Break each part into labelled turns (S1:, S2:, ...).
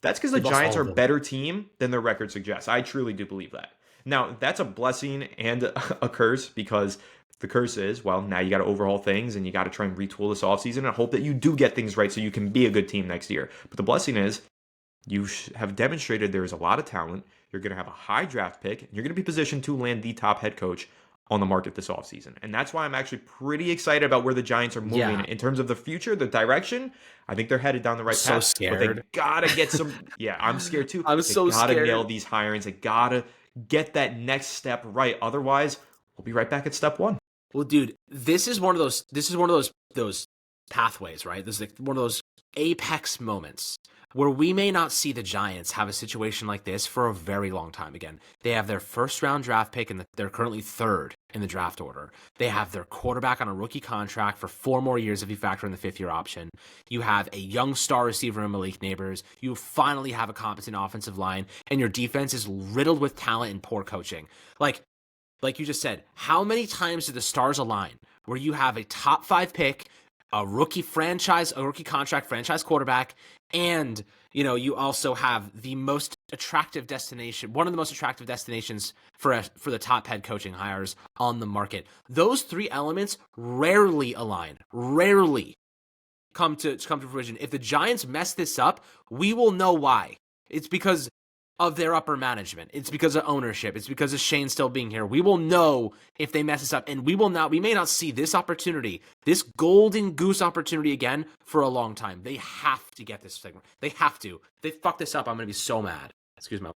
S1: That's because the
S2: They've lost
S1: Giants
S2: all
S1: are
S2: of
S1: a
S2: them.
S1: better team than their record suggests. I truly do believe that. Now, that's a blessing and a curse because the curse is, well, now you got to overhaul things and you got to try and retool this offseason and hope that you do get things right so you can be a good team next year. But the blessing is you have demonstrated there is a lot of talent. You're going to have a high draft pick. And you're going to be positioned to land the top head coach on the market this offseason. And that's why I'm actually pretty excited about where the Giants are moving
S2: Yeah,
S1: in terms of the future, the direction. I think they're headed down the
S2: I'm
S1: right
S2: so
S1: path, but
S2: scared.
S1: they got to get some. Yeah, I'm scared too.
S2: I'm
S1: They
S2: so
S1: got to nail
S2: scared.
S1: these hirings. They got to get that next step right. Otherwise, we'll be right back at step one.
S2: Well, dude, this is one of those. This is one of those pathways, right? This is like one of those apex moments where we may not see the Giants have a situation like this for a very long time again. They have their first round draft pick and they're currently third in the draft order. They have their quarterback on a rookie contract for 4 more years if you factor in the fifth-year option. You have a young star receiver in Malik Neighbors. You finally have a competent offensive line, and your defense is riddled with talent and poor coaching. Like you just said, how many times do the stars align where you have a top 5 pick, a rookie contract franchise quarterback, and you also have the most attractive destination, one of the most attractive destinations for the top head coaching hires on the market. Those three elements rarely align, rarely come to fruition. If the Giants mess this up, we will know why. It's because of their upper management. It's because of ownership. It's because of Shane still being here. We will know if they mess this up, and we may not see this opportunity, this golden goose opportunity again for a long time. They have to get this segment. They have to. If they fuck this up, I'm going to be so mad. Excuse me.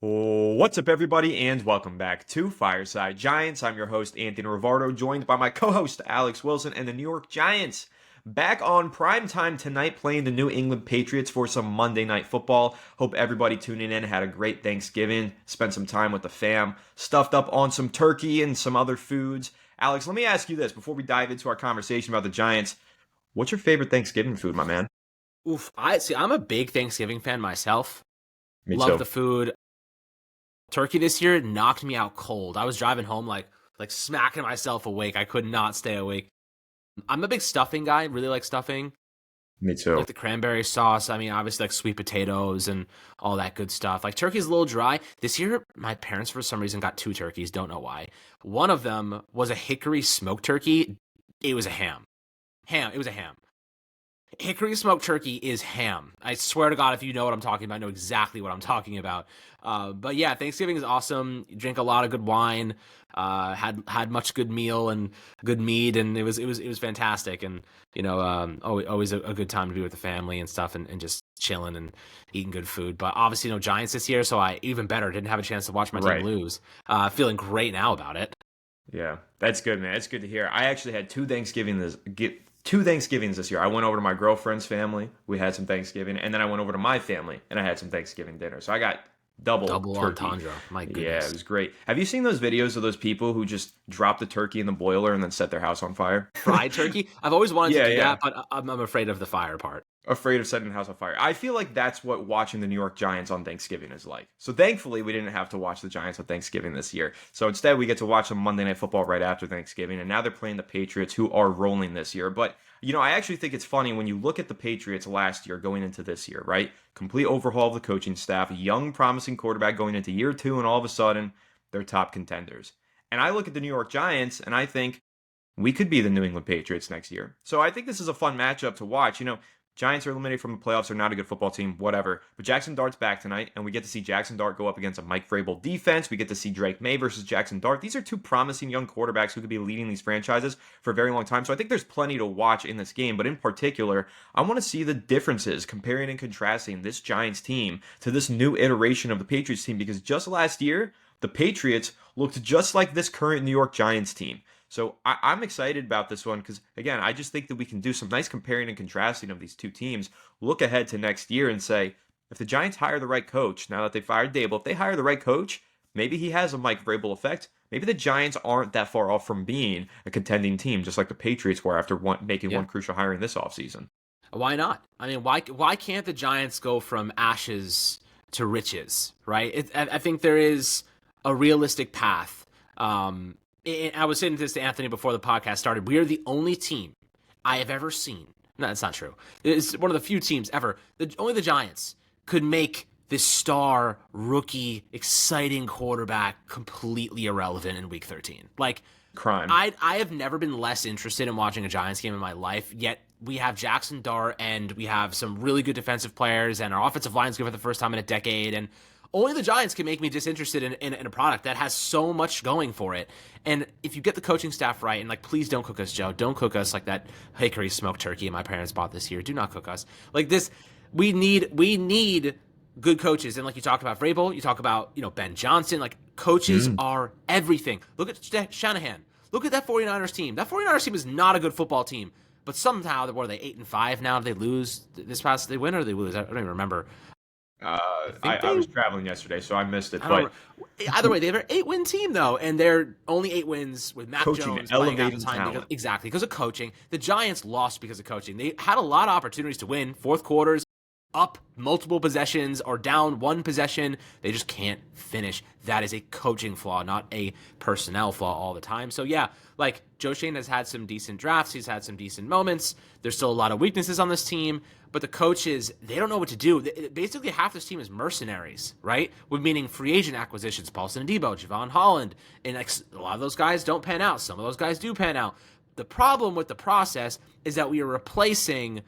S1: What's up, everybody, and welcome back to Fireside Giants. I'm your host, Anthony Rivardo, joined by my co-host, Alex Wilson, and the New York Giants. Back on primetime tonight, playing the New England Patriots for some Monday Night Football. Hope everybody tuning in had a great Thanksgiving, spent some time with the fam, stuffed up on some turkey and some other foods. Alex, let me ask you this before we dive into our conversation about the Giants. What's your favorite Thanksgiving food, my man?
S2: Oof. I'm a big Thanksgiving fan myself.
S1: Me
S2: Love
S1: too.
S2: the food. Turkey this year knocked me out cold. I was driving home like smacking myself awake. I could not stay awake. I'm a big stuffing guy. Really like stuffing.
S1: Me too.
S2: Like the cranberry sauce. I mean, obviously like sweet potatoes and all that good stuff. Like turkey's a little dry. This year, my parents for some reason got 2 turkeys. Don't know why. One of them was a hickory smoked turkey. It was a ham. Ham. It was a ham. Hickory smoked turkey is ham. I swear to God, if you know what I'm talking about, I know exactly what I'm talking about. But yeah, Thanksgiving is awesome. You drink a lot of good wine. Had much good meal and good meat, and it was fantastic. And always a good time to be with the family and stuff, and just chilling and eating good food. But obviously, no Giants this year, so I even better didn't have a chance to watch my team
S1: Right.
S2: lose. Feeling great now about it.
S1: Yeah, that's good, man. It's good to hear. I actually had two Thanksgivings this year. I went over to my girlfriend's family. We had some Thanksgiving, and then I went over to my family and I had some Thanksgiving dinner. So I got double
S2: Double
S1: turkey.
S2: entendre. My
S1: Yeah, it
S2: goodness.
S1: was great. Have you seen those videos of those people who just drop the turkey in the boiler and then set their house on fire?
S2: Fried turkey. I've always wanted to
S1: Yeah,
S2: do
S1: yeah.
S2: that, but I'm afraid of the fire part.
S1: Afraid of setting the house on fire. I feel like that's what watching the New York Giants on Thanksgiving is like. So thankfully, we didn't have to watch the Giants on Thanksgiving this year. So instead, we get to watch some Monday Night Football right after Thanksgiving, and now they're playing the Patriots, who are rolling this year. But I actually think it's funny when you look at the Patriots last year going into this year, right? Complete overhaul of the coaching staff, a young, promising quarterback going into year 2, and all of a sudden, they're top contenders. And I look at the New York Giants, and I think we could be the New England Patriots next year. So I think this is a fun matchup to watch. Giants are eliminated from the playoffs. They're not a good football team, whatever. But Jackson Dart's back tonight, and we get to see Jackson Dart go up against a Mike Vrabel defense. We get to see Drake May versus Jackson Dart. These are two promising young quarterbacks who could be leading these franchises for a very long time. So I think there's plenty to watch in this game. But in particular, I want to see the differences, comparing and contrasting this Giants team to this new iteration of the Patriots team. Because just last year, the Patriots looked just like this current New York Giants team. So I'm excited about this one because, again, I just think that we can do some nice comparing and contrasting of these two teams. Look ahead to next year and say, if the Giants hire the right coach, now that they fired Dable, if they hire the right coach, maybe he has a Mike Vrabel effect. Maybe the Giants aren't that far off from being a contending team, just like the Patriots were after making
S2: Yeah.
S1: one crucial hiring this offseason.
S2: Why not? I mean, why can't the Giants go from ashes to riches, right? I think there is a realistic path. I was saying this to Anthony before the podcast started. We are the only team I have ever seen. No, that's not true. It's one of the few teams ever. Only the Giants could make this star, rookie, exciting quarterback completely irrelevant in Week 13. Like,
S1: Crime.
S2: I have never been less interested in watching a Giants game in my life, yet we have Jackson Dart and we have some really good defensive players, and our offensive line's good for the first time in a decade, and only the Giants can make me disinterested in a product that has so much going for it. And if you get the coaching staff right, and like, please don't cook us, Joe. Don't cook us like that hickory smoked turkey my parents bought this year. Do not cook us. Like this, we need good coaches. And like you talked about Vrabel, you talk about, Ben Johnson. Like, coaches are everything. Look at Shanahan. Look at that 49ers team. That 49ers team is not a good football team. But somehow, what are they, 8-5 now? Did they lose this past? They win or they lose? I don't even remember.
S1: I was traveling yesterday, so I missed it. But
S2: either way, they have an 8-win team though, and they're only 8 wins with Mac
S1: coaching,
S2: Jones
S1: elevating talent.
S2: Because of coaching. The Giants lost because of coaching. They had a lot of opportunities to win. Fourth quarters, up multiple possessions or down one possession. They just can't finish. That is a coaching flaw, not a personnel flaw all the time. So yeah, like, Joe Schoen has had some decent drafts. He's had some decent moments. There's still a lot of weaknesses on this team, but the coaches, they don't know what to do. Basically, half this team is mercenaries, right? Meaning free agent acquisitions, Paulson Adebo, Javon Holland, and a lot of those guys don't pan out. Some of those guys do pan out. The problem with the process is that we are replacing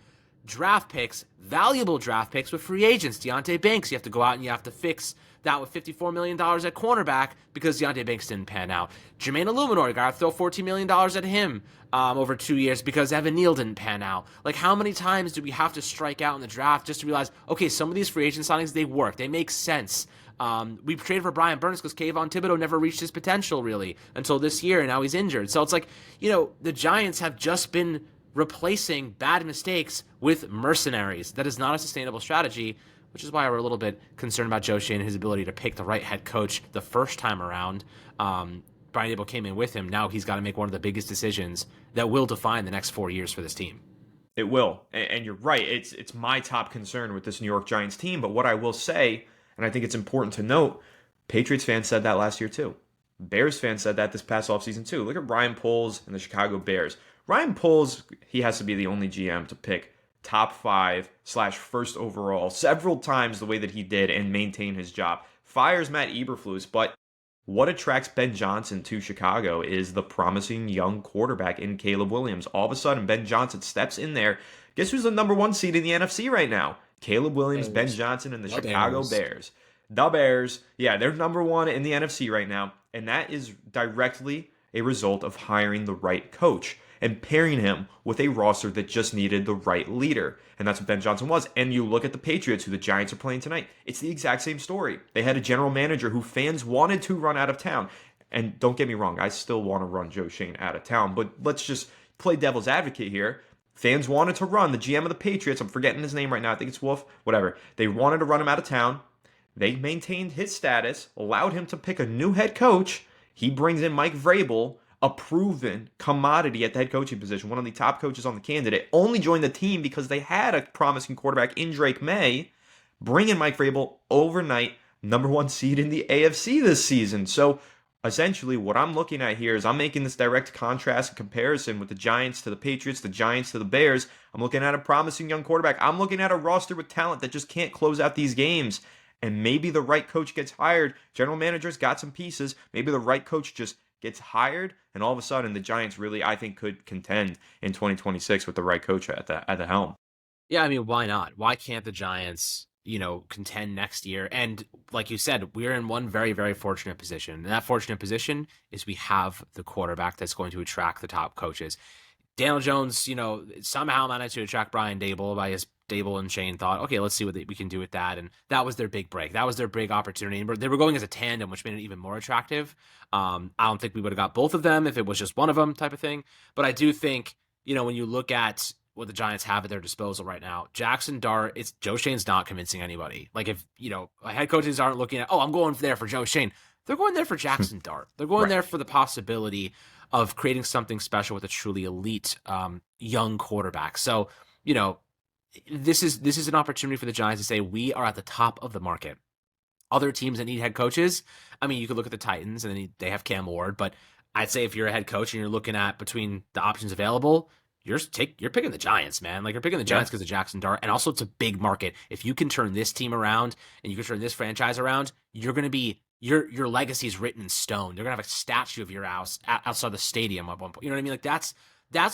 S2: draft picks, valuable draft picks, with free agents. Deontay Banks, you have to go out and you have to fix that with $54 million at cornerback because Deontay Banks didn't pan out. Jermaine Illuminor, you got to throw $14 million at him over 2 years because Evan Neal didn't pan out. Like, how many times do we have to strike out in the draft just to realize, okay, some of these free agent signings, they work. They make sense. We traded for Brian Burns because Kayvon Thibodeau never reached his potential, really, until this year, and now he's injured. So it's like, the Giants have just been replacing bad mistakes with mercenaries. That is not a sustainable strategy, which is why we're a little bit concerned about Joe Schoen and his ability to pick the right head coach the first time around. Brian Daboll came in with him. Now he's got to make one of the biggest decisions that will define the next 4 years for this team.
S1: It will. And you're right. It's my top concern with this New York Giants team. But what I will say, and I think it's important to note, Patriots fans said that last year too. Bears fans said that this past offseason too. Look at Ryan Poles and the Chicago Bears. Ryan Poles, he has to be the only GM to pick top 5/first overall several times the way that he did and maintain his job. Fires Matt Eberflus, but what attracts Ben Johnson to Chicago is the promising young quarterback in Caleb Williams. All of a sudden, Ben Johnson steps in there. Guess who's the number 1 seed in the NFC right now? Caleb Williams, Ben Johnson, and the Chicago Bears. The Bears, yeah, they're number 1 in the NFC right now, and that is directly a result of hiring the right coach and pairing him with a roster that just needed the right leader. And that's what Ben Johnson was. And you look at the Patriots, who the Giants are playing tonight. It's the exact same story. They had a general manager who fans wanted to run out of town. And don't get me wrong, I still want to run Joe Schoen out of town. But let's just play devil's advocate here. Fans wanted to run the GM of the Patriots. I'm forgetting his name right now. I think it's Wolf. Whatever. They wanted to run him out of town. They maintained his status, allowed him to pick a new head coach. He brings in Mike Vrabel, a proven commodity at the head coaching position, one of the top coaches on the candidate, only joined the team because they had a promising quarterback in Drake May. Bring in Mike Vrabel overnight, number 1 seed in the AFC this season. So essentially what I'm looking at here is I'm making this direct contrast and comparison with the Giants to the Patriots, the Giants to the Bears. I'm looking at a promising young quarterback. I'm looking at a roster with talent that just can't close out these games. And maybe the right coach gets hired. General manager's got some pieces. Maybe the right coach just gets hired, and all of a sudden the Giants really, I think, could contend in 2026 with the right coach at the helm.
S2: Yeah, I mean, why not? Why can't the Giants, contend next year? And like you said, we're in one very, very fortunate position. And that fortunate position is we have the quarterback that's going to attract the top coaches. Daniel Jones, somehow managed to attract Brian Daboll by his Daboll and Shane thought, okay, let's see what we can do with that. And that was their big break. That was their big opportunity. And they were going as a tandem, which made it even more attractive. I don't think we would have got both of them if it was just one of them type of thing. But I do think, when you look at what the Giants have at their disposal right now, Jackson Dart, Joe Schoen's not convincing anybody. Like, if, head coaches aren't looking at, I'm going there for Joe Schoen. They're going there for Jackson Dart. They're going there for the possibility of creating something special with a truly elite young quarterback. So, this is an opportunity for the Giants to say we are at the top of the market. Other teams that need head coaches, I mean, you could look at the Titans and they have Cam Ward, but I'd say if you're a head coach and you're looking at between the options available, you're picking the Giants, man. Like you're picking the Giants because of Jackson Dart, and also it's a big market. If you can turn this team around and you can turn this franchise around, you're going to be your legacy is written in stone. They're going to have a statue of your house outside the stadium at one point. You know what I mean? Like that's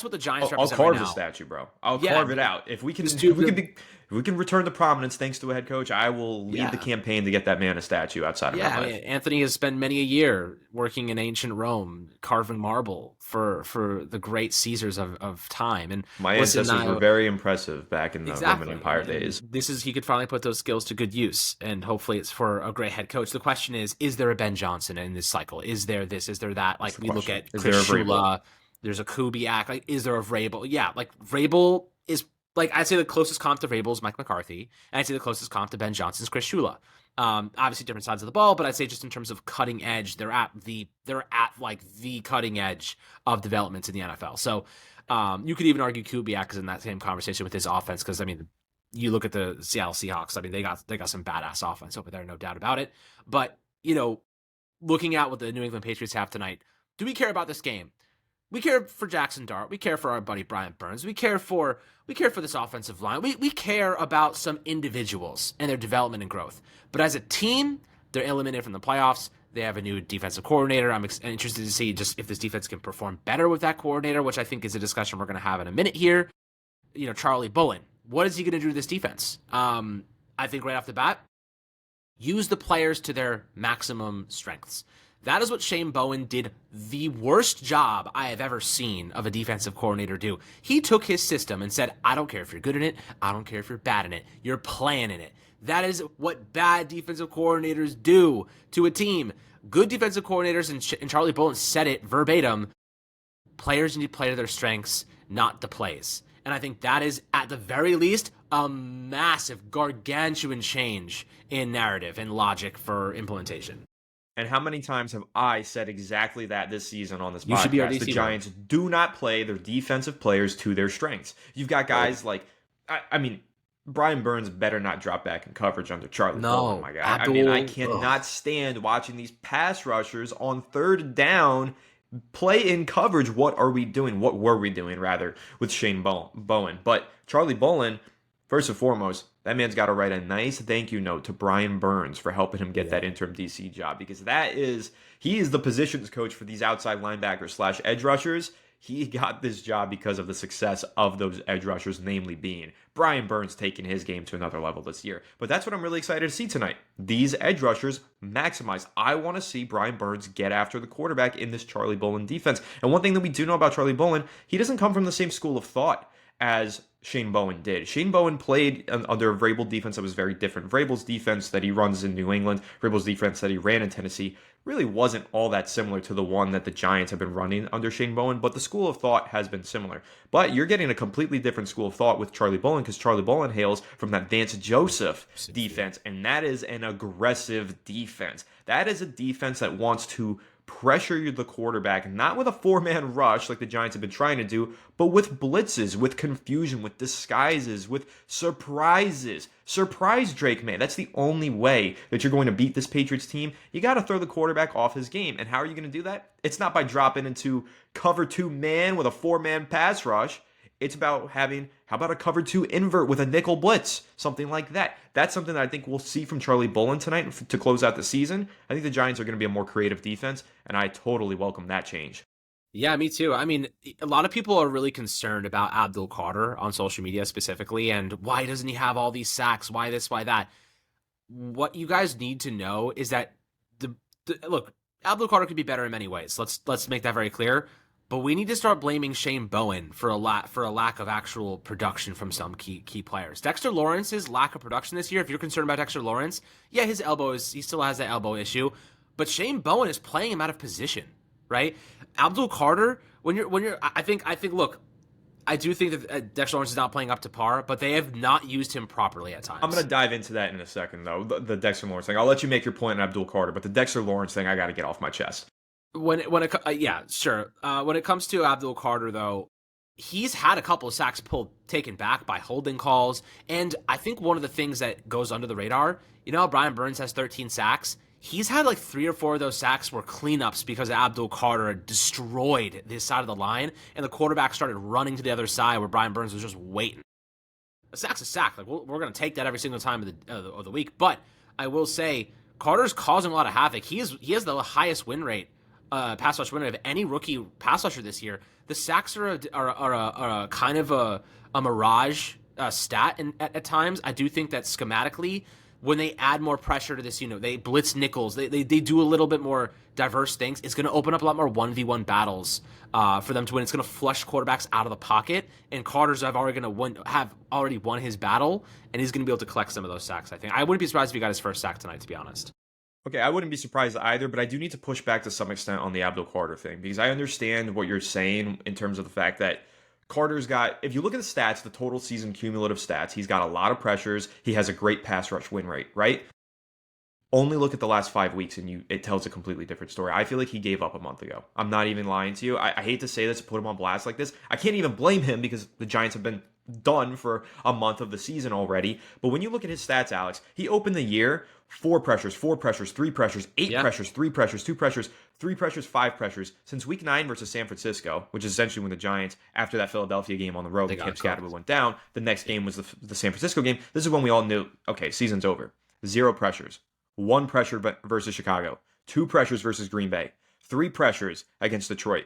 S2: what the Giants
S1: I'll
S2: represent
S1: carve
S2: right
S1: the
S2: now.
S1: statue, bro. I'll carve it out. If we can, if we can return to prominence thanks to a head coach, I will lead the campaign to get that man a statue outside of my life.
S2: I mean, Anthony has spent many a year working in ancient Rome, carving marble for the great Caesars of time. And
S1: my ancestors were very impressive back in the Roman Empire days.
S2: He could finally put those skills to good use, and hopefully it's for a great head coach. The question is there a Ben Johnson in this cycle? Is there this? Is there that? Like we look at Chris Shula. There's a Kubiak. Like, is there a Vrabel? Yeah, like Vrabel is like I'd say the closest comp to Vrabel is Mike McCarthy, and I'd say the closest comp to Ben Johnson is Chris Shula. Obviously different sides of the ball, but I'd say just in terms of cutting edge, they're at like the cutting edge of developments in the NFL. So you could even argue Kubiak is in that same conversation with his offense because I mean you look at the Seattle Seahawks. I mean they got some badass offense over there, no doubt about it. But you know, looking at what the New England Patriots have tonight, do we care about this game? We care for Jackson Dart. We care for our buddy Brian Burns. We care for this offensive line. We care about some individuals and their development and growth. But as a team, they're eliminated from the playoffs. They have a new defensive coordinator. I'm interested to see just if this defense can perform better with that coordinator, which I think is a discussion we're going to have in a minute here. You know, Charlie Bullen. What is he going to do to this defense? I think right off the bat, use the players to their maximum strengths. That is what Shane Bowen did the worst job I have ever seen of a defensive coordinator do. He took his system and said, I don't care if you're good in it. I don't care if you're bad in it. You're playing in it. That is what bad defensive coordinators do to a team. Good defensive coordinators, and Charlie Bullen said it verbatim, players need to play to their strengths, not the plays. And I think that is, at the very least, a massive, gargantuan change in narrative and logic for implementation.
S1: And how many times have I said exactly that this season on this podcast?
S2: Should be our DC
S1: the Giants do not play their defensive players to their strengths. You've got guys like, I mean, Brian Burns better not drop back in coverage under Charlie Bullen, my guy. I mean, I cannot stand watching these pass rushers on third down play in coverage. What are we doing? What were we doing, rather, with Shane Bowen? But Charlie Bullen, first and foremost, that man's got to write a nice thank you note to Brian Burns for helping him get that interim DC job, because he is the positions coach for these outside linebackers / edge rushers. He got this job because of the success of those edge rushers, namely being Brian Burns taking his game to another level this year. But that's what I'm really excited to see tonight. These edge rushers maximized. I want to see Brian Burns get after the quarterback in this Charlie Bullen defense. And one thing that we do know about Charlie Bullen, he doesn't come from the same school of thought as Shane Bowen did. Shane Bowen played under a Vrabel defense that was very different. Vrabel's defense that he runs in New England, Vrabel's defense that he ran in Tennessee, really wasn't all that similar to the one that the Giants have been running under Shane Bowen, but the school of thought has been similar. But you're getting a completely different school of thought with Charlie Bullen, because Charlie Bullen hails from that Vance Joseph defense, and that is an aggressive defense. That is a defense that wants to pressure the quarterback, not with a four-man rush like the Giants have been trying to do, but with blitzes, with confusion, with disguises, with surprises. Surprise Drake, man. That's the only way that you're going to beat this Patriots team. You got to throw the quarterback off his game. And how are you going to do that? It's not by dropping into cover two man with a four-man pass rush. It's about how about a cover two invert with a nickel blitz? Something like that. That's something that I think we'll see from Charlie Bullen tonight to close out the season. I think the Giants are going to be a more creative defense, and I totally welcome that change.
S2: Yeah, me too. I mean, a lot of people are really concerned about Abdul Carter on social media specifically, and why doesn't he have all these sacks? Why this, why that? What you guys need to know is that look, Abdul Carter could be better in many ways. Let's make that very clear. But we need to start blaming Shane Bowen for a lack of actual production from some key players. Dexter Lawrence's lack of production this year, if you're concerned about Dexter Lawrence, yeah, he still has that elbow issue, but Shane Bowen is playing him out of position, right? Abdul Carter, I think look, I do think that Dexter Lawrence is not playing up to par, but they have not used him properly at times.
S1: I'm going to dive into that in a second, though, the Dexter Lawrence thing. I'll let you make your point on Abdul Carter, but the Dexter Lawrence thing I got to get off my chest.
S2: When it comes to Abdul Carter, though, he's had a couple of sacks taken back by holding calls. And I think one of the things that goes under the radar, Brian Burns has 13 sacks. He's had like 3 or 4 of those sacks were cleanups because Abdul Carter destroyed this side of the line, and the quarterback started running to the other side where Brian Burns was just waiting. A sack's a sack. Like we're going to take that every single time of the week. But I will say Carter's causing a lot of havoc. He has the highest win rate, pass rush win rate of any rookie pass rusher this year. The sacks are a kind of a mirage stat at times. I do think that schematically, when they add more pressure to this, they blitz nickels, they do a little bit more diverse things, it's going to open up a lot more 1v1 battles for them to win. It's going to flush quarterbacks out of the pocket, and Carter's have already won his battle, and he's going to be able to collect some of those sacks, I think. I wouldn't be surprised if he got his first sack tonight, to be honest.
S1: Okay, I wouldn't be surprised either, but I do need to push back to some extent on the Abdul Carter thing, because I understand what you're saying in terms of the fact that Carter's got, if you look at the stats, the total season cumulative stats, he's got a lot of pressures. He has a great pass rush win rate, right? Only look at the last 5 weeks and it tells a completely different story. I feel like he gave up a month ago. I'm not even lying to you. I hate to say this, to put him on blast like this. I can't even blame him because the Giants have been done for a month of the season already. But when you look at his stats, Alex, he opened the year 4 pressures, 4 pressures, 3 pressures, 8 pressures, 3 pressures, 2 pressures, 3 pressures, 5 pressures. Since week 9 versus San Francisco, which is essentially when the Giants, after that Philadelphia game on the road, the Kip Scatterwood went down. The next game was the San Francisco game. This is when we all knew, okay, season's over. 0 pressures. 1 pressure versus Chicago, 2 pressures versus Green Bay, 3 pressures against Detroit.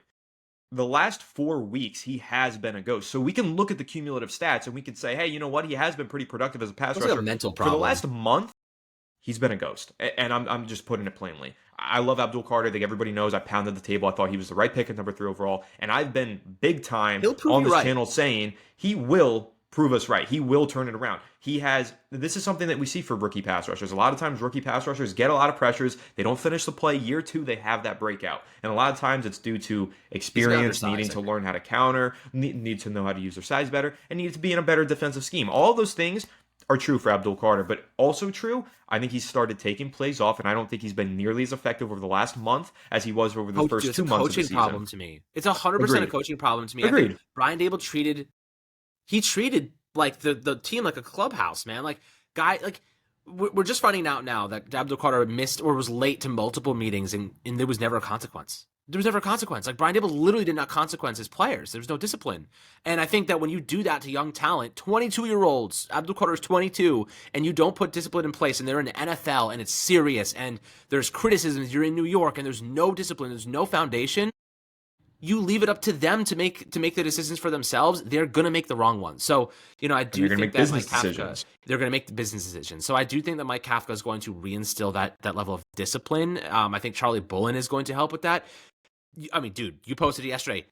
S1: The last 4 weeks, he has been a ghost. So we can look at the cumulative stats and we can say, hey, you know what? He has been pretty productive as a pass rusher.
S2: Like a mental problem.
S1: For the last month, he's been a ghost. And I'm just putting it plainly. I love Abdul Carter. I think everybody knows I pounded the table. I thought he was the right pick at number 3 overall. And I've been big time on this channel saying he will prove us right. He will turn it around. This is something that we see for rookie pass rushers. A lot of times rookie pass rushers get a lot of pressures. They don't finish the play. Year 2, they have that breakout. And a lot of times it's due to experience, needing to learn how to counter, need to know how to use their size better, and need to be in a better defensive scheme. All those things are true for Abdul Carter, but also true, I think he's started taking plays off, and I don't think he's been nearly as effective over the last month as he was over the first 2 months of the season.
S2: It's a coaching problem to me. It's 100% a coaching problem to me.
S1: Agreed.
S2: I think Brian Dable treated like the team like a clubhouse, man. Like we're just finding out now that Abdul Carter missed or was late to multiple meetings, and there was never a consequence. There was never a consequence. Like Brian Dable literally did not consequence his players. There was no discipline. And I think that when you do that to young talent, 22-year-olds, Abdul Carter is 22, and you don't put discipline in place, and they're in the NFL, and it's serious, and there's criticisms, you're in New York, and there's no discipline, there's no foundation, you leave it up to them to make the decisions for themselves. They're going to make the wrong ones. So, I do think that Mike Kafka, they're going to make the business decisions. So I do think that Mike Kafka is going to reinstill that level of discipline. I think Charlie Bullen is going to help with that. I mean, dude, you posted it yesterday.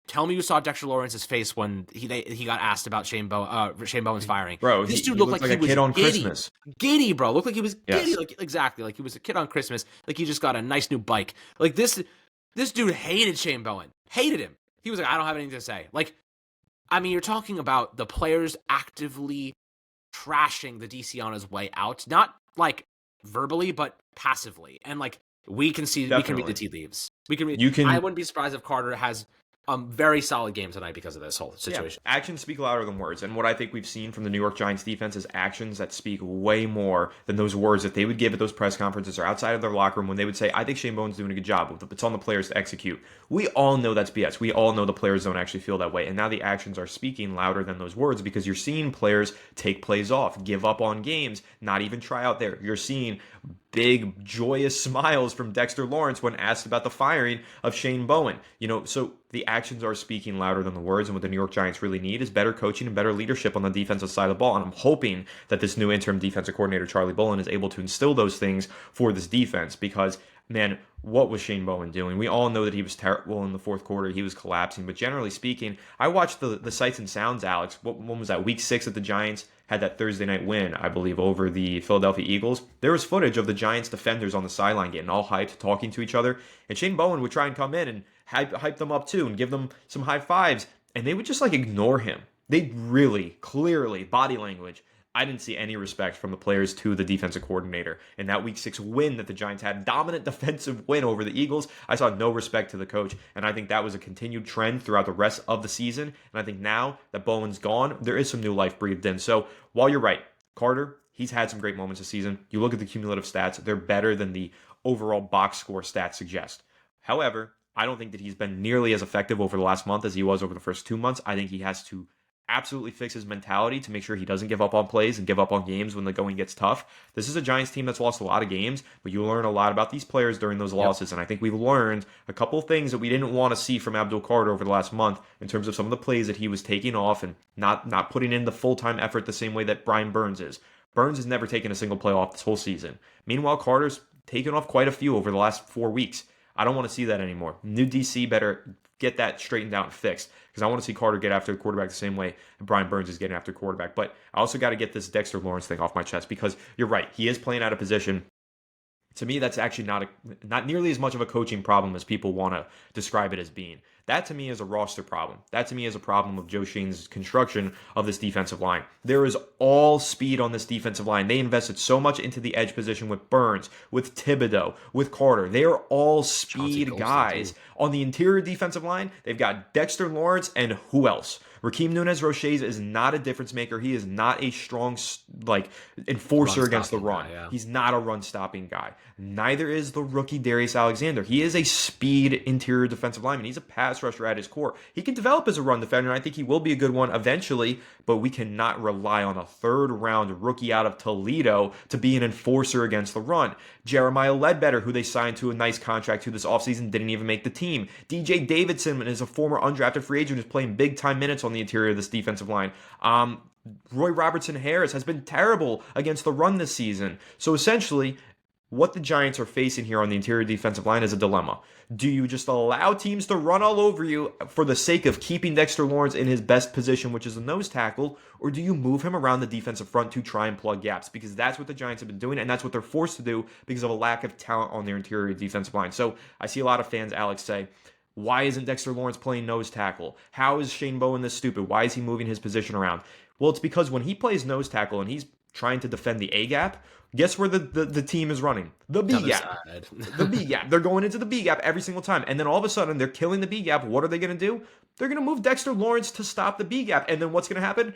S2: Tell me you saw Dexter Lawrence's face when he got asked about Shane Bowen's firing.
S1: Bro,
S2: this dude looked like he was
S1: kid on
S2: giddy.
S1: Christmas.
S2: Giddy, bro. Looked like he was giddy.
S1: Yes.
S2: Like exactly, like he was a kid on Christmas. Like he just got a nice new bike. Like this dude hated Shane Bowen. Hated him. He was like, I don't have anything to say. Like, I mean, you're talking about the players actively trashing the DC on his way out, not like verbally, but passively. And like we can read the tea leaves. I wouldn't be surprised if Carter has very solid game tonight because of this whole situation.
S1: Yeah, actions speak louder than words. And what I think we've seen from the New York Giants defense is actions that speak way more than those words that they would give at those press conferences or outside of their locker room when they would say, I think Shane Bowen's doing a good job. It's on the players to execute. We all know that's BS. We all know the players don't actually feel that way. And now the actions are speaking louder than those words because you're seeing players take plays off, give up on games, not even try out there. You're seeing big, joyous smiles from Dexter Lawrence when asked about the firing of Shane Bowen. So the actions are speaking louder than the words, and what the New York Giants really need is better coaching and better leadership on the defensive side of the ball. And I'm hoping that this new interim defensive coordinator, Charlie Bullen, is able to instill those things for this defense because, man, what was Shane Bowen doing? We all know that he was terrible in the fourth quarter. He was collapsing. But generally speaking, I watched the sights and sounds, Alex. When was that? Week 6 that the Giants had that Thursday night win, I believe, over the Philadelphia Eagles. There was footage of the Giants defenders on the sideline getting all hyped, talking to each other. And Shane Bowen would try and come in and hype them up too and give them some high fives. And they would just ignore him. They really, clearly, body language, I didn't see any respect from the players to the defensive coordinator. In that week 6 win that the Giants had, dominant defensive win over the Eagles, I saw no respect to the coach. And I think that was a continued trend throughout the rest of the season. And I think now that Bowen's gone, there is some new life breathed in. So while you're right, Carter, he's had some great moments this season. You look at the cumulative stats, they're better than the overall box score stats suggest. However, I don't think that he's been nearly as effective over the last month as he was over the first 2 months. I think he has to absolutely fix his mentality to make sure he doesn't give up on plays and give up on games when the going gets tough. This is a Giants team that's lost a lot of games, but you learn a lot about these players during those losses. And I think we've learned a couple of things that we didn't want to see from Abdul Carter over the last month in terms of some of the plays that he was taking off and not putting in the full-time effort the same way that Brian Burns is. Burns has never taken a single play off this whole season. Meanwhile, Carter's taken off quite a few over the last 4 weeks. I don't want to see that anymore. New DC better get that straightened out and fixed because I want to see Carter get after the quarterback the same way Brian Burns is getting after the quarterback. But I also got to get this Dexter Lawrence thing off my chest because you're right. He is playing out of position. To me, that's actually not nearly as much of a coaching problem as people want to describe it as being. That to me is a roster problem. That to me is a problem of Joe Schoen's construction of this defensive line. There is all speed on this defensive line. They invested so much into the edge position with Burns, with Thibodeau, with Carter. They are all speed guys. On the interior defensive line, they've got Dexter Lawrence and who else? Raheem Nunez-Roches is not a difference maker. He is not a strong enforcer against the run.
S2: Yeah.
S1: He's not a run-stopping guy. Neither is the rookie Darius Alexander. He is a speed interior defensive lineman. He's a pass rusher at his core. He can develop as a run defender, and I think he will be a good one eventually, but we cannot rely on a third-round rookie out of Toledo to be an enforcer against the run. Jeremiah Ledbetter, who they signed to a nice contract to this offseason, didn't even make the team. DJ Davidson is a former undrafted free agent who's playing big-time minutes on the interior of this defensive line. Roy Robertson Harris has been terrible against the run this season. So essentially, what the Giants are facing here on the interior defensive line is a dilemma. Do you just allow teams to run all over you for the sake of keeping Dexter Lawrence in his best position, which is a nose tackle, or do you move him around the defensive front to try and plug gaps? Because that's what the Giants have been doing, and that's what they're forced to do because of a lack of talent on their interior defensive line. So I see a lot of fans, Alex, say, why isn't Dexter Lawrence playing nose tackle? How is Shane Bowen this stupid? Why is he moving his position around? Well, it's because when he plays nose tackle and he's trying to defend the A gap, guess where the team is running? The B gap. The B gap. They're going into the B gap every single time. And then all of a sudden, they're killing the B gap. What are they going to do? They're going to move Dexter Lawrence to stop the B gap. And then what's going to happen?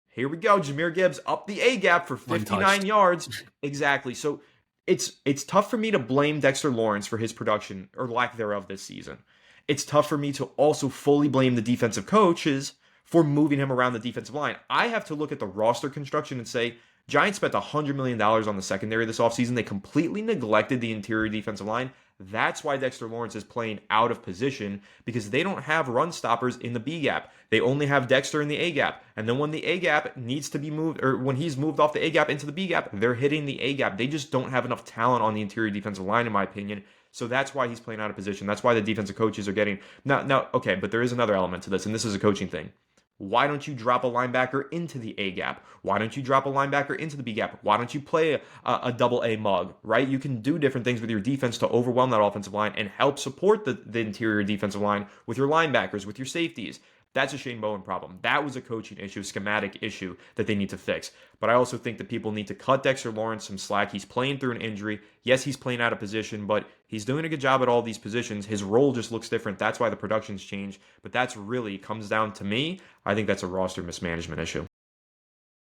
S1: Here we go. Jahmyr Gibbs up the A gap for 59 yards. Exactly. So it's tough for me to blame Dexter Lawrence for his production or lack thereof this season. It's tough for me to also fully blame the defensive coaches for moving him around the defensive line. I have to look at the roster construction and say, Giants spent $100 million on the secondary this offseason. They completely neglected the interior defensive line. That's why Dexter Lawrence is playing out of position, because they don't have run stoppers in the B gap. They only have Dexter in the A gap. And then when the A gap needs to be moved, or when he's moved off the A gap into the B gap, they're hitting the A gap. They just don't have enough talent on the interior defensive line, in my opinion. So that's why he's playing out of position. That's why the defensive coaches are getting... Now, okay, but there is another element to this, and this is a coaching thing. Why don't you drop a linebacker into the A gap? Why don't you drop a linebacker into the B gap? Why don't you play a double A mug, right? You can do different things with your defense to overwhelm that offensive line and help support the interior defensive line with your linebackers, with your safeties. That's a Shane Bowen problem. That was a coaching issue, schematic issue that they need to fix. But I also think that people need to cut Dexter Lawrence some slack. He's playing through an injury. Yes, he's playing out of position, but he's doing a good job at all these positions. His role just looks different. That's why the production's changed. But that's really comes down to me. I think that's a roster mismanagement issue.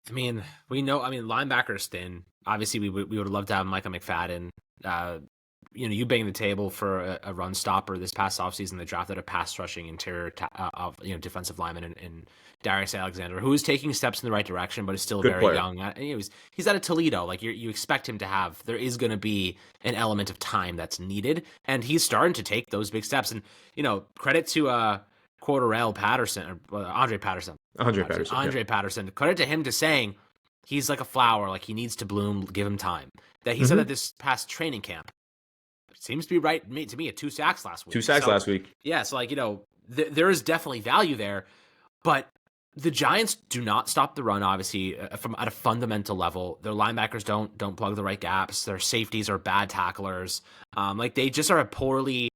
S2: I mean, linebackers thin. Obviously, we would love to have Micah McFadden. You bang the table for a run stopper this past offseason. They drafted a pass rushing interior defensive lineman in Darius Alexander, who is taking steps in the right direction, but is still
S1: Good
S2: very
S1: player.
S2: young. He's out of Toledo. Like you expect him to have. There is going to be an element of time that's needed, and he's starting to take those big steps. And credit to Cordarrelle Patterson or Andre Patterson.
S1: Andre
S2: Patterson. Credit to him to saying he's like a flower, like he needs to bloom. Give him time. That he said that this past training camp. Seems to be right to me at 2 sacks last week.
S1: 2 sacks last week.
S2: Yeah, so there is definitely value there, but the Giants do not stop the run. Obviously, from at a fundamental level, their linebackers don't plug the right gaps. Their safeties are bad tacklers. They just are a poorly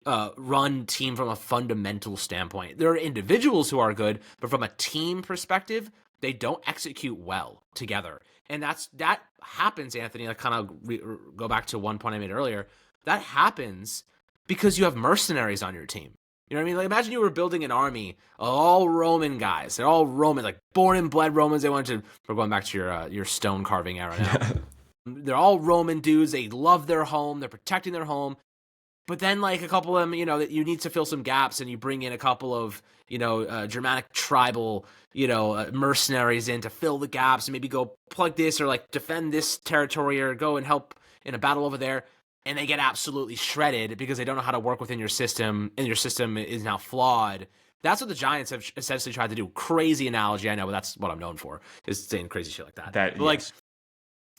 S2: run team from a fundamental standpoint. There are individuals who are good, but from a team perspective, They don't execute well together. And that happens, Anthony, like kind of go back to one point I made earlier. That happens because you have mercenaries on your team. You know what I mean? Like, imagine you were building an army of all Roman guys. They're all Roman, like born and bred Romans. We're going back to your stone carving era now. They're all Roman dudes. They love their home. They're protecting their home. But then, like, a couple of them, that you need to fill some gaps, and you bring in a couple of, Germanic tribal, mercenaries in to fill the gaps and maybe go plug this or, like, defend this territory or go and help in a battle over there. And they get absolutely shredded because they don't know how to work within your system, and your system is now flawed. That's what the Giants have essentially tried to do. Crazy analogy, I know, but that's what I'm known for, is saying crazy shit like that. Like,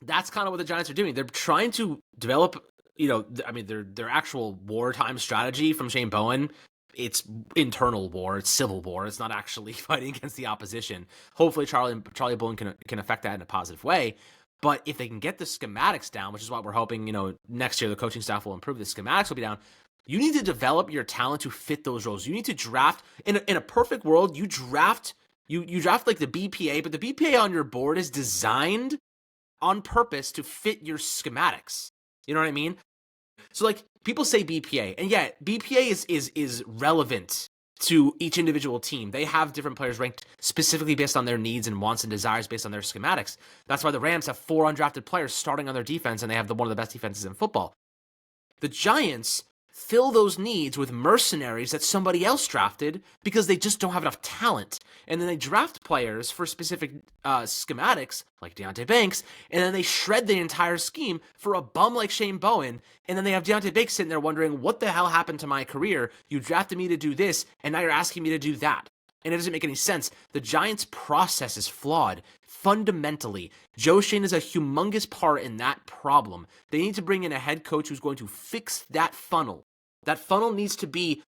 S2: that's kind of what the Giants are doing. They're trying to develop, their actual wartime strategy from Shane Bowen. It's internal war. It's civil war. It's not actually fighting against the opposition. Hopefully, Charlie Bowen can affect that in a positive way. But if they can get the schematics down, which is what we're hoping, next year the coaching staff will improve, the schematics will be down. You need to develop your talent to fit those roles. You need to draft in a perfect world. You draft like the BPA, but the BPA on your board is designed on purpose to fit your schematics. You know what I mean? So, like, people say BPA, and yeah, BPA is relevant to each individual team. They have different players ranked specifically based on their needs and wants and desires based on their schematics. That's why the Rams have 4 undrafted players starting on their defense, and they have one of the best defenses in football. The Giants fill those needs with mercenaries that somebody else drafted because they just don't have enough talent. And then they draft players for specific schematics, like Deonte Banks, and then they shred the entire scheme for a bum like Shane Bowen. And then they have Deonte Banks sitting there wondering, what the hell happened to my career? You drafted me to do this, and now you're asking me to do that. And it doesn't make any sense. The Giants' process is flawed. Fundamentally, Joe Schoen is a humongous part in that problem. They need to bring in a head coach who's going to fix that funnel. That funnel needs to be,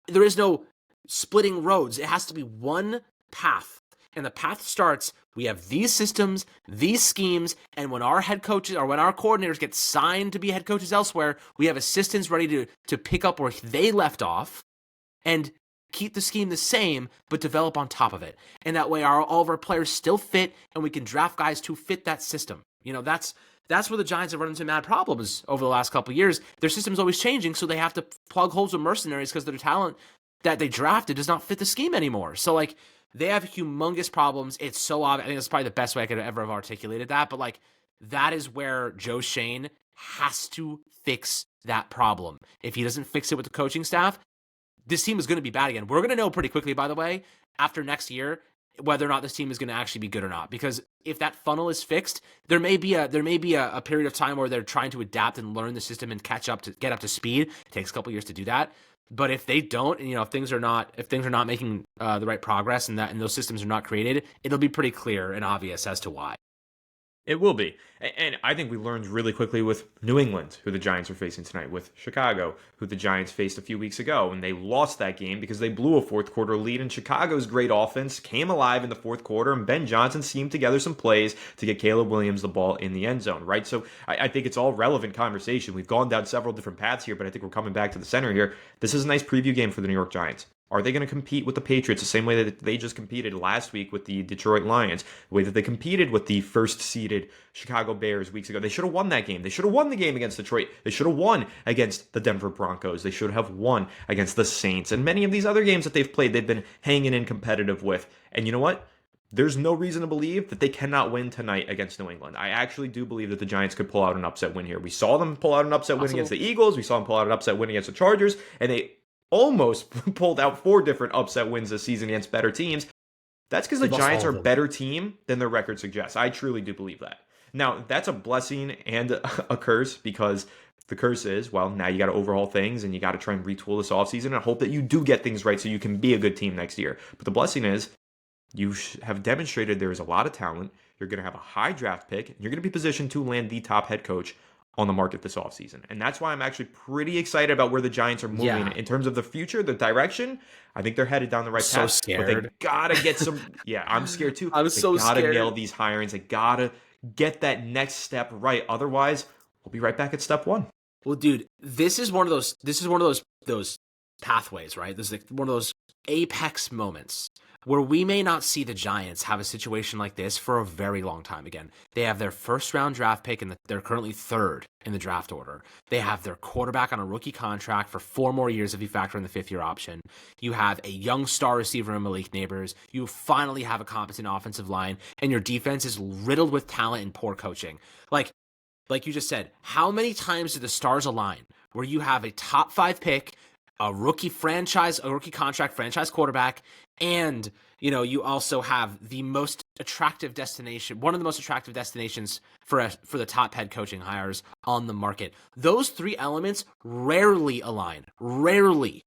S2: there is no splitting roads. It has to be one path. And the path starts, we have these systems, these schemes, and when our head coaches or when our coordinators get signed to be head coaches elsewhere, we have assistants ready to pick up where they left off and keep the scheme the same, but develop on top of it. And that way all of our players still fit, and we can draft guys to fit that system. That's where the Giants have run into mad problems over the last couple of years. Their system's always changing, so they have to plug holes with mercenaries because their talent that they drafted does not fit the scheme anymore. So, like, they have humongous problems. It's so obvious. I think that's probably the best way I could ever have articulated that. But, like, that is where Joe Schoen has to fix that problem. If he doesn't fix it with the coaching staff, this team is going to be bad again. We're going to know pretty quickly, by the way, after next year, whether or not this team is going to actually be good or not. Because if that funnel is fixed, there may be a period of time where they're trying to adapt and learn the system and get up to speed. It takes a couple years to do that. But if they don't, and if things are not making the right progress and those systems are not created, it'll be pretty clear and obvious as to why.
S1: It will be. And I think we learned really quickly with New England, who the Giants are facing tonight, with Chicago, who the Giants faced a few weeks ago. And they lost that game because they blew a fourth quarter lead. And Chicago's great offense came alive in the fourth quarter. And Ben Johnson schemed together some plays to get Caleb Williams the ball in the end zone, right? So I think it's all relevant conversation. We've gone down several different paths here, but I think we're coming back to the center here. This is a nice preview game for the New York Giants. Are they going to compete with the Patriots the same way that they just competed last week with the Detroit Lions, the way that they competed with the first-seeded Chicago Bears weeks ago? They should have won that game. They should have won the game against Detroit. They should have won against the Denver Broncos. They should have won against the Saints. And many of these other games that they've played, they've been hanging in competitive with. And you know what? There's no reason to believe that they cannot win tonight against New England. I actually do believe that the Giants could pull out an upset win here. We saw them pull out an upset win against the Eagles. We saw them pull out an upset win against the Chargers. And they almost pulled out 4 different upset wins this season against better teams. That's because the Giants are a better team than their record suggests. I truly do believe that. Now, that's a blessing and a curse, because the curse is, well, now you got to overhaul things and you got to try and retool this offseason and hope that you do get things right so you can be a good team next year. But the blessing is you have demonstrated there is a lot of talent. You're going to have a high draft pick. And you're going to be positioned to land the top head coach on the market this offseason. And that's why I'm actually pretty excited about where the Giants are moving in terms of the future, the direction. I think they're headed down the right path.
S2: Scared.
S1: But they gotta get some. Yeah, I'm scared too.
S2: I'm so scared. They
S1: gotta nail these hirings. They gotta get that next step right. Otherwise, we'll be right back at step 1.
S2: Well, dude, this is one of those pathways, right? This is like one of those apex moments where we may not see the Giants have a situation like this for a very long time again. They have their first round draft pick and they're currently third in the draft order. They have their quarterback on a rookie contract for 4 more years if you factor in the 5th-year option. You have a young star receiver in Malik Neighbors. You finally have a competent offensive line, and your defense is riddled with talent and poor coaching. Like you just said, how many times do the stars align where you have a top 5 pick, a rookie contract franchise quarterback, and you also have the most attractive destination, one of the most attractive destinations for the top head coaching hires on the market. Those 3 elements rarely align, rarely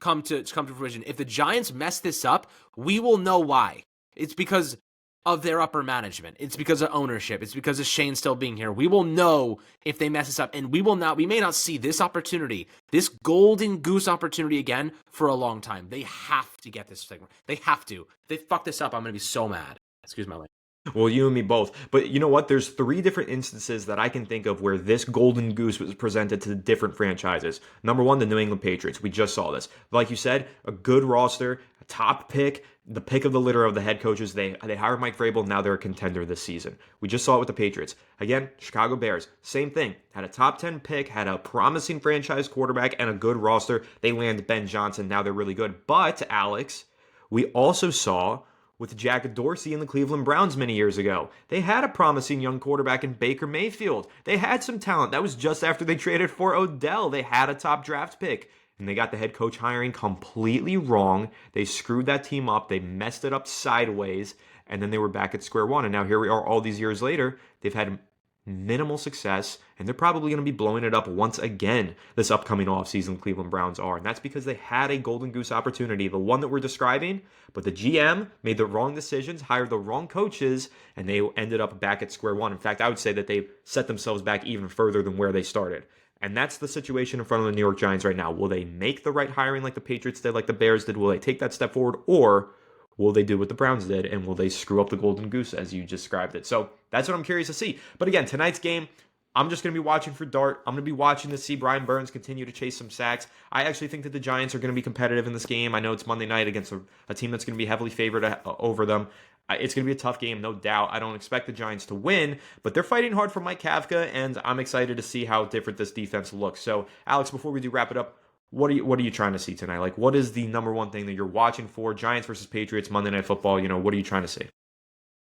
S2: come to fruition. If the Giants mess this up, we will know why. It's because of their upper management. It's because of ownership. It's because of Shane still being here. We will know if they mess this up, and we may not see this opportunity, this golden goose opportunity again for a long time. They have to get this segment. They have to. If they fuck this up, I'm going to be so mad. Excuse my language.
S1: Well, you and me both. But you know what? There's 3 different instances that I can think of where this golden goose was presented to different franchises. Number 1, the New England Patriots. We just saw this. Like you said, a good roster, a top pick, the pick of the litter of the head coaches. They hired Mike Vrabel. Now they're a contender this season. We just saw it with the Patriots. Again, Chicago Bears. Same thing. Had a top 10 pick, had a promising franchise quarterback, and a good roster. They landed Ben Johnson. Now they're really good. But, Alex, we also saw with Jack Dorsey and the Cleveland Browns many years ago. They had a promising young quarterback in Baker Mayfield. They had some talent. That was just after they traded for Odell. They had a top draft pick. And they got the head coach hiring completely wrong. They screwed that team up. They messed it up sideways. And then they were back at square one. And now here we are all these years later. They've had minimal success, and they're probably going to be blowing it up once again this upcoming offseason. Cleveland Browns are, and that's because they had a golden goose opportunity, the one that we're describing, but the GM made the wrong decisions, hired the wrong coaches, and they ended up back at square one. In fact, I would say that they set themselves back even further than where they started. And that's the situation in front of the New York Giants right now. Will they make the right hiring like the Patriots did, like the Bears did? Will they take that step forward, or will they do what the Browns did, and will they screw up the golden goose as you described it? So that's what I'm curious to see. But again, tonight's game, I'm just going to be watching for Dart. I'm going to be watching to see Brian Burns continue to chase some sacks. I actually think that the Giants are going to be competitive in this game. I know it's Monday night against a team that's going to be heavily favored over them. It's going to be a tough game, no doubt. I don't expect the Giants to win, but they're fighting hard for Mike Kafka, and I'm excited to see how different this defense looks. So, Alex, before we do wrap it up, what are you trying to see tonight? Like, what is the number one thing that you're watching for? Giants versus Patriots, Monday Night Football. What are you trying to see?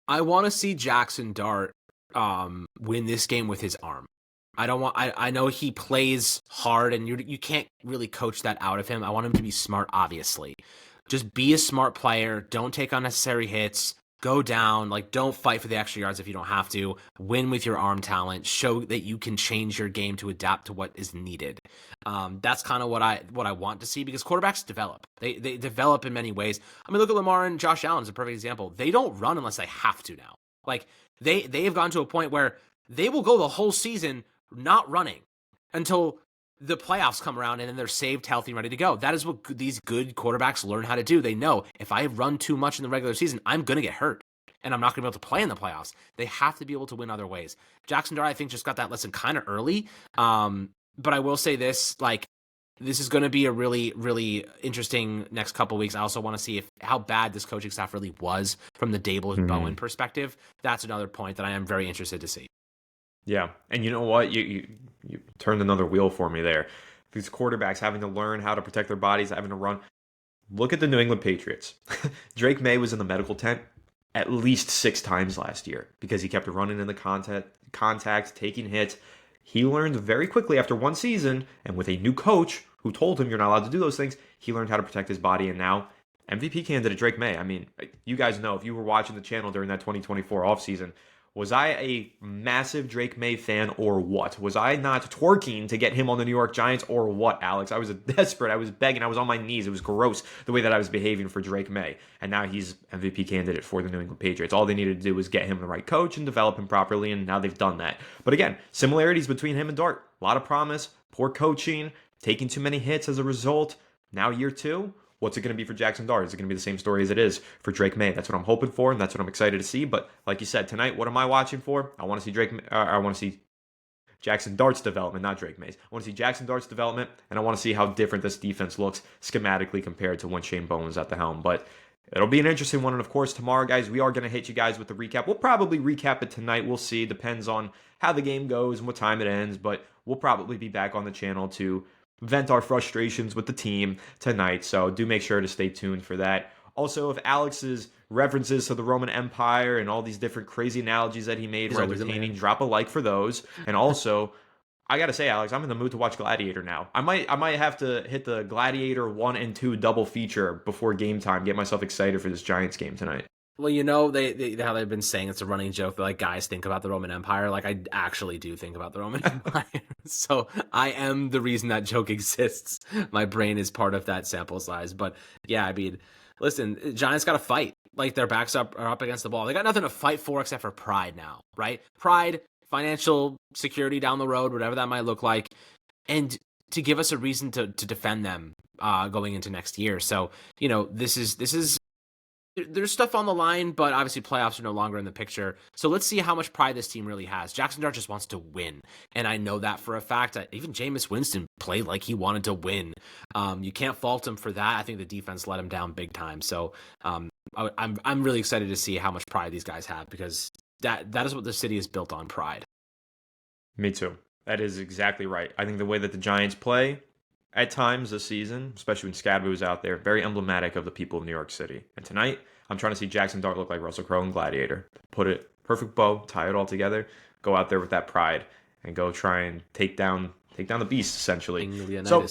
S2: I want to see Jackson Dart win this game with his arm. I know he plays hard, and you can't really coach that out of him. I want him to be smart, obviously. Just be a smart player. Don't take unnecessary hits. Go down. Don't fight for the extra yards if you don't have to. Win with your arm talent. Show that you can change your game to adapt to what is needed. That's kind of what I want to see, because quarterbacks develop. They develop in many ways. I mean, look at Lamar and Josh Allen is a perfect example. They don't run unless they have to now. They have gotten to a point where they will go the whole season not running until the playoffs come around, and then they're saved, healthy, and ready to go. That is what these good quarterbacks learn how to do. They know if I run too much in the regular season, I'm going to get hurt, and I'm not going to be able to play in the playoffs. They have to be able to win other ways. Jackson Dart, I think, just got that lesson kind of early. But I will say this, this is going to be a really, really interesting next couple weeks. I also want to see how bad this coaching staff really was from the Dable and Bowen perspective. That's another point that I am very interested to see.
S1: Yeah, and you know what? You turned another wheel for me there. These quarterbacks having to learn how to protect their bodies, having to run. Look at the New England Patriots. Drake May was in the medical tent at least 6 times last year because he kept running in the contact, taking hits. He learned very quickly after one season, and with a new coach who told him you're not allowed to do those things, he learned how to protect his body, and now MVP candidate Drake May. I mean, you guys know, if you were watching the channel during that 2024 offseason, was I a massive Drake May fan or what? Was I not twerking to get him on the New York Giants or what, Alex? I was desperate. I was begging. I was on my knees. It was gross the way that I was behaving for Drake May. And now he's MVP candidate for the New England Patriots. All they needed to do was get him the right coach and develop him properly, and now they've done that. But again, similarities between him and Dart. A lot of promise, poor coaching, taking too many hits as a result. Now year 2. What's it going to be for Jackson Dart? Is it going to be the same story as it is for Drake May? That's what I'm hoping for, and that's what I'm excited to see. But like you said, tonight, what am I watching for? I want to see I want to see Jackson Dart's development, not Drake May's. I want to see Jackson Dart's development, and I want to see how different this defense looks schematically compared to when Shane Bowen was at the helm. But It'll be an interesting one. And of course, tomorrow, guys, we are going to hit you guys with the recap. We'll probably recap it tonight. We'll see. Depends on how the game goes and what time it ends. But we'll probably be back on the channel to vent our frustrations with the team tonight. So do make sure to stay tuned for that. Also, if Alex's references to the Roman Empire and all these different crazy analogies that he made were entertaining, drop a like for those. And also, I gotta say, Alex, I'm in the mood to watch Gladiator now. I might have to hit the Gladiator 1 and 2 double feature before game time. Get myself excited for this Giants game tonight.
S2: Well, they how they've been saying it's a running joke that like guys think about the Roman Empire. Like I actually do think about the Roman Empire. So I am the reason that joke exists. My brain is part of that sample size. But yeah, I mean, listen, Giants got to fight. Like their backs are up against the ball. They got nothing to fight for except for pride now, right? Pride, financial security down the road, whatever that might look like, and to give us a reason to defend them going into next year. So this is there's stuff on the line, but obviously playoffs are no longer in the picture. So let's see how much pride this team really has. Jackson Dart just wants to win, and I know that for a fact. Even Jameis Winston played like he wanted to win. You can't fault him for that. I think the defense let him down big time. So I'm really excited to see how much pride these guys have, because that is what the city is built on, pride.
S1: Me too. That is exactly right. I think the way that the Giants play at times this season, especially when Scadby was out there, very emblematic of the people of New York City. And tonight, I'm trying to see Jackson Dart look like Russell Crowe in Gladiator. Put it, perfect bow, tie it all together, go out there with that pride, and go try and take down the beast, essentially. So,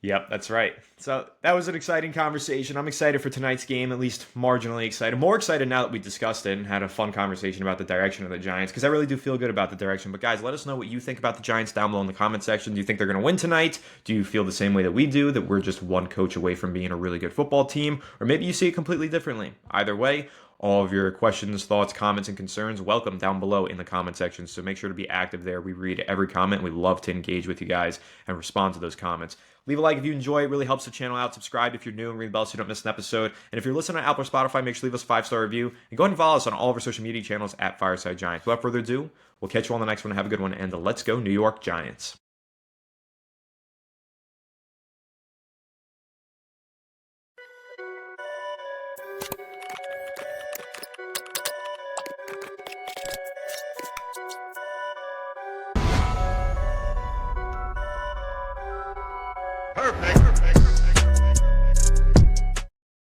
S1: yep, that's right. So that was an exciting conversation. I'm excited for tonight's game, at least marginally excited. More excited now that we discussed it and had a fun conversation about the direction of the Giants, because I really do feel good about the direction. But guys, let us know what you think about the Giants down below in the comment section. Do you think they're going to win tonight? Do you feel the same way that we do, that we're just one coach away from being a really good football team? Or maybe you see it completely differently. Either way, all of your questions, thoughts, comments, and concerns, welcome down below in the comment section. So make sure to be active there. We read every comment. We love to engage with you guys and respond to those comments. Leave a like if you enjoy. It really helps the channel out. Subscribe if you're new, and ring the bell so you don't miss an episode. And if you're listening on Apple or Spotify, make sure to leave us a 5-star review. And go ahead and follow us on all of our social media channels at Fireside Giants. Without further ado, we'll catch you on the next one. Have a good one, and let's go New York Giants.
S3: Perfect.